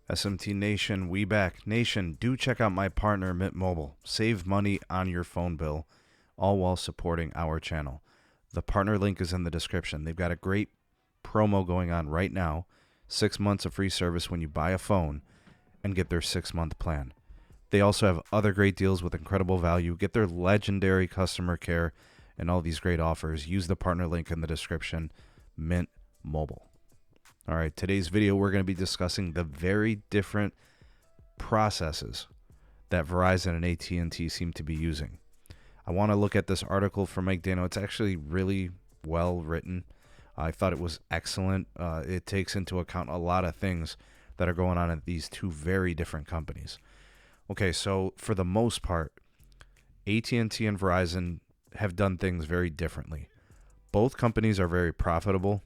SMT Nation, we back. Nation, do check out my partner, Mint Mobile. Save money on your phone bill, all while supporting our channel. The partner link is in the description. They've got a great promo going on right now. 6 months of free service when you buy a phone and get their 6-month plan. They also have other great deals with incredible value. Get their legendary customer care and all these great offers. Use the partner link in the description, Mint Mobile. All right, today's video, we're going to be discussing the very different processes that Verizon and AT&T seem to be using. I want to look at this article from Mike Dano. It's actually really well written. I thought it was excellent. It takes into account a lot of things that are going on at these two very different companies. Okay, so for the most part, AT&T and Verizon have done things very differently. Both companies are very profitable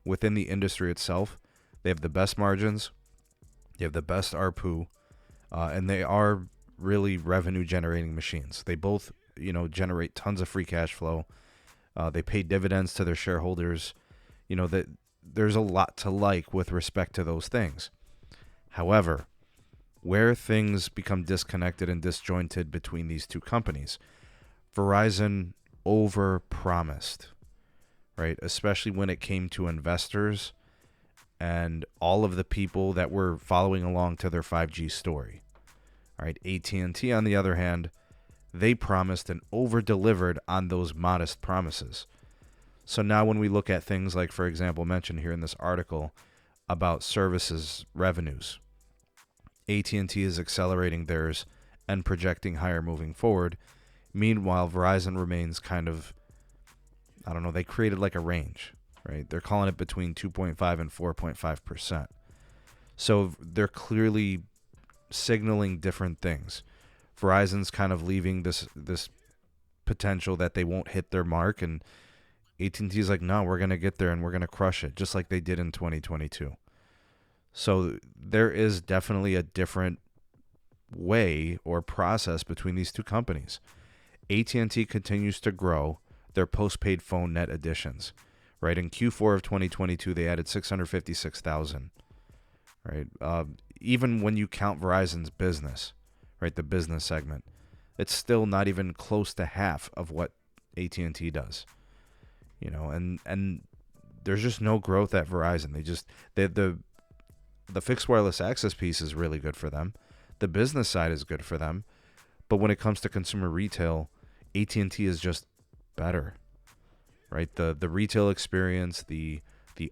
within the industry itself. They have the best margins, they have the best ARPU, and they are really revenue-generating machines. They both, generate tons of free cash flow. They pay dividends to their shareholders. That there's a lot to like with respect to those things. However, where things become disconnected and disjointed between these two companies, Verizon overpromised, right? Especially when it came to investors and all of the people that were following along to their 5G story. All right, AT&T, on the other hand, they promised and over-delivered on those modest promises. So now when we look at things like, for example, mentioned here in this article about services revenues, AT&T is accelerating theirs and projecting higher moving forward. Meanwhile, Verizon remains kind of, they created like a range, right? They're calling it between 2.5 and 4.5%. So they're clearly signaling different things. Verizon's kind of leaving this potential that they won't hit their mark, and AT&T is like, no, we're going to get there and we're going to crush it, just like they did in 2022. So there is definitely a different way or process between these two companies. AT&T continues to grow their postpaid phone net additions. Right, in Q4 of 2022, they added 656,000. Right, even when you count Verizon's business, right, the business segment, it's still not even close to half of what AT&T does. And there's just no growth at Verizon. The fixed wireless access piece is really good for them. The business side is good for them. But when it comes to consumer retail, AT&T is just better. Right? The retail experience, the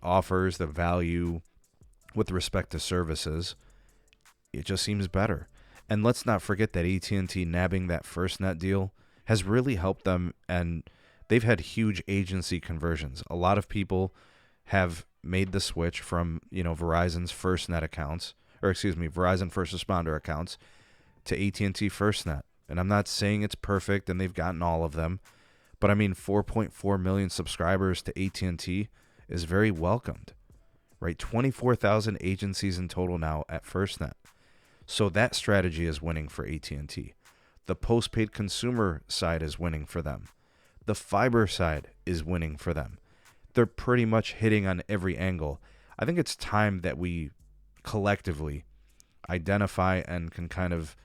offers, the value with respect to services, it just seems better. And let's not forget that AT&T nabbing that FirstNet deal has really helped them, and they've had huge agency conversions. A lot of people have made the switch from, Verizon's FirstNet accounts, Verizon First Responder accounts to AT&T FirstNet. And I'm not saying it's perfect and they've gotten all of them, but 4.4 million subscribers to AT&T is very welcomed, right? 24,000 agencies in total now at FirstNet. So that strategy is winning for AT&T. The postpaid consumer side is winning for them. The fiber side is winning for them. They're pretty much hitting on every angle. I think it's time that we collectively identify and can kind of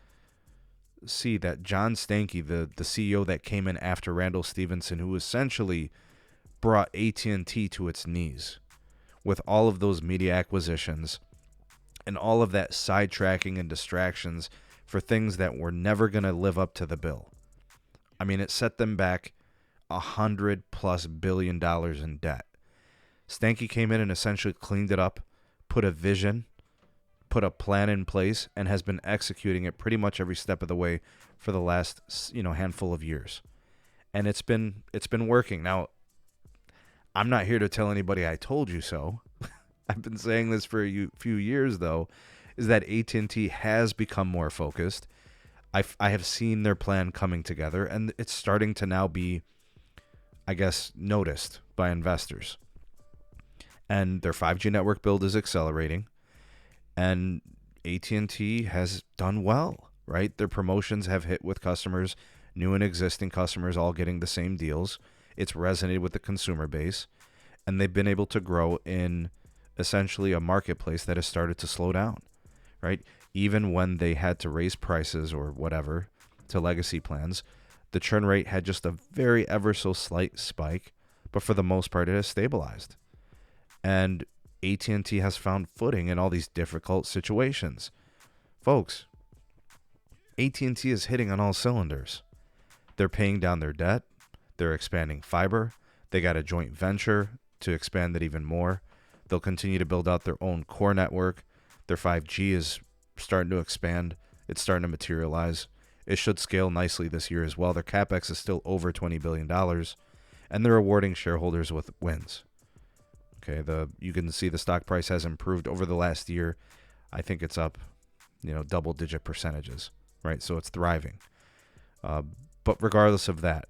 see that John Stankey, the CEO that came in after Randall Stevenson, who essentially brought AT&T to its knees with all of those media acquisitions and all of that sidetracking and distractions for things that were never going to live up to the bill. It set them back $100+ billion in debt. Stanky came in and essentially cleaned it up, put a vision, put a plan in place, and has been executing it pretty much every step of the way for the last handful of years. And it's been working. Now, I'm not here to tell anybody I told you so. I've been saying this for a few years, though, is that AT&T has become more focused. I have seen their plan coming together, and it's starting to now be, I guess, noticed by investors. And their 5G network build is accelerating, and AT&T has done well, right? Their promotions have hit with customers, new and existing customers all getting the same deals. It's resonated with the consumer base, and they've been able to grow in essentially a marketplace that has started to slow down, right? Even when they had to raise prices or whatever to legacy plans, the churn rate had just a very ever so slight spike, but for the most part, it has stabilized. And AT&T has found footing in all these difficult situations. Folks, AT&T is hitting on all cylinders. They're paying down their debt. They're expanding fiber. They got a joint venture to expand it even more. They'll continue to build out their own core network. Their 5G is starting to expand. It's starting to materialize. It should scale nicely this year as well. Their CapEx is still over $20 billion, and they're rewarding shareholders with wins. Okay, you can see the stock price has improved over the last year. I think it's up, double-digit percentages, right? So it's thriving. But regardless of that,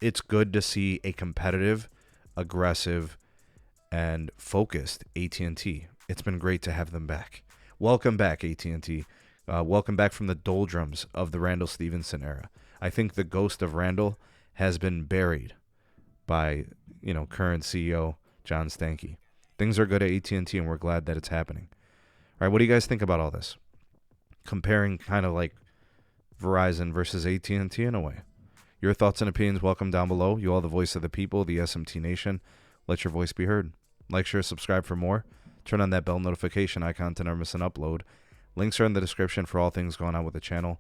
it's good to see a competitive, aggressive, and focused AT&T. It's been great to have them back. Welcome back, AT&T. Welcome back from the doldrums of the Randall Stevenson era. I think the ghost of Randall has been buried by, current CEO John Stankey. Things are good at AT&T, and we're glad that it's happening. All right, what do you guys think about all this? Comparing kind of like Verizon versus AT&T in a way. Your thoughts and opinions welcome down below. You are the voice of the people, the SMT Nation. Let your voice be heard. Like, share, subscribe for more. Turn on that bell notification icon to never miss an upload. Links are in the description for all things going on with the channel.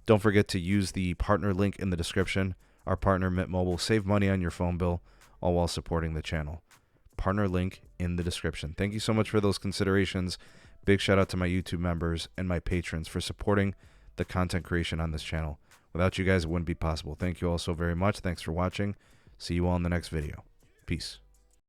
Don't forget to use the partner link in the description. Our partner, Mint Mobile, save money on your phone bill, all while supporting the channel. Partner link in the description. Thank you so much for those considerations. Big shout out to my YouTube members and my patrons for supporting the content creation on this channel. Without you guys, it wouldn't be possible. Thank you all so very much. Thanks for watching. See you all in the next video. Peace.